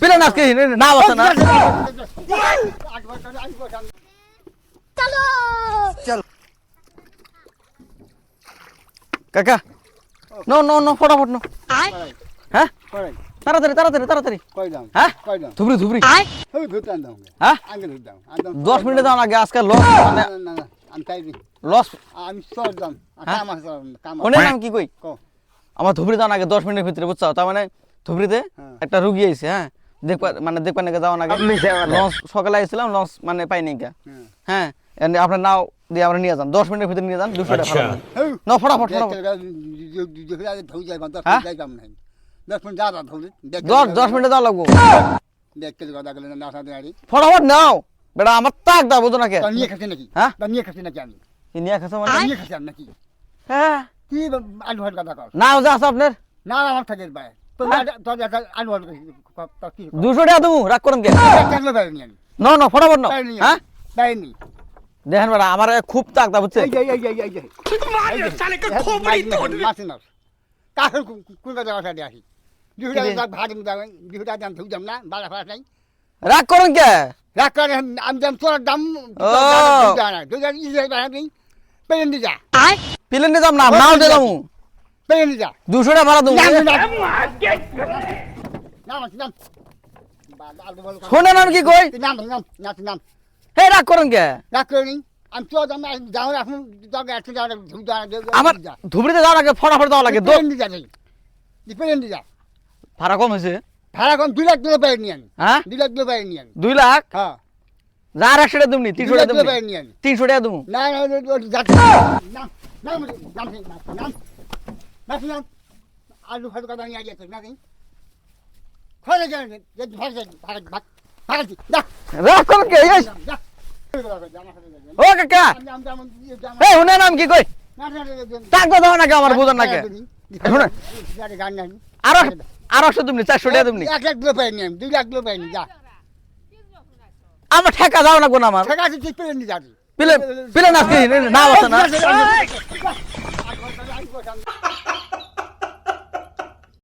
plane আজকে না আছে না চল কাকা নো নো নো ফটাফট নো হ্যাঁ তাড়াতাড়ি তাড়াতাড়ি তাড়াতাড়ি হ্যাঁ ধুবড়ি ধুবড়ি হ্যাঁ 10 মিনিটে দাও না আগে আজকে লস মানে লস ওনের নাম কি কই আমার ধুবড়ি দাও না আগে 10 মিনিটের ভিতরে বুঝছো তার মানে ধুবড়িতে একটা রুগী আইছে হ্যাঁ দেখবা নাকি যাওয়া নাকি লঞ্চ সকালে আইছিলাম লঞ্চ মানে পাইনি কা হ্যাঁ আপনার নাও দিয়ে আমরা নিয়ে যান 10 মিনিটের ভিতরে নিয়ে যান 200 টাকা না ফটাফট ফটাফট 10 মিনিটে যাওয়া লাগবো ফটাফট নাও বেটা আমার তাক দাও বুঝো নাকি নিয়ে খাচ্ছি নাকি হ্যাঁ নিয়ে খাচ্ছি নাকি আমি নিয়ে খাচ্ছ মানে নিয়ে খাচ্ছি নাকি হ্যাঁ কি আলু ভাত কথা কর নাও যা আছে আপনার না আমার থাকে ভাই তো আলু ভাত কি 200 টাকা দেবো রাগ করেন কে কেন বাইরে নিয়ে না না ফটাফট নাও হ্যাঁ বাইরে নি দেখেন বেটা আমার খুব তাক দাও বুঝছে মাসি না কার কোন কথা কথা দিয়ে আসি 200 টাকা ভাড়া দিম যাবেন 200 টাকা দাম ধুই দাম না বাড়া ফাড়া নাই রাগ করেন কে রাগ করে আমি দাম তোর দাম দুই ইসে বাইরে পেন দি যা প্লেন নিয়ে যাম না নাও দিয়ে যাবো পেন দি যা 200 টাকা ভাড়া দেবো নাম শোনেন আমি কি কই নাম হে রাগ করেন কে রাগ করে নি আমি তোর দাম যাও এখন তোকে একটু যাও আমার ধুবড়িতে যাওয়ার আগে ফটাফট যাওয়া লাগে পেন দি যা পেন দি যা ভাড়া কম হয়েছে ভাড়া কম 2 লাখ টাকা বাইরে নিয়ে হ্যাঁ 2 লাখ টাকা বাইরে নিয়ে 2 লাখ হ্যাঁ যার 100 টাকা দেবনি 300 টাকা দেবনি বাইরে নিয়ে 300 টাকা দেবো না নাম আলু ভাত কথা নিয়ে গেছে না কি খরে যান যে ভাগ যা রাগ করেন কে এই ও কাকা এই হুনে নাম কি কই টাক দাও নাকি আমার বুঝন নাকি শুনে আরো 100 দেবনি 400 টাকা দেবনি 1 লাখ টাকা পাইনি 2 লাখ টাকা পাইনি যা আমার ঠেকা দাও না কোন আমার টাকা আছে ঠিক পেলেন যা প্লেন আজকে না আছে না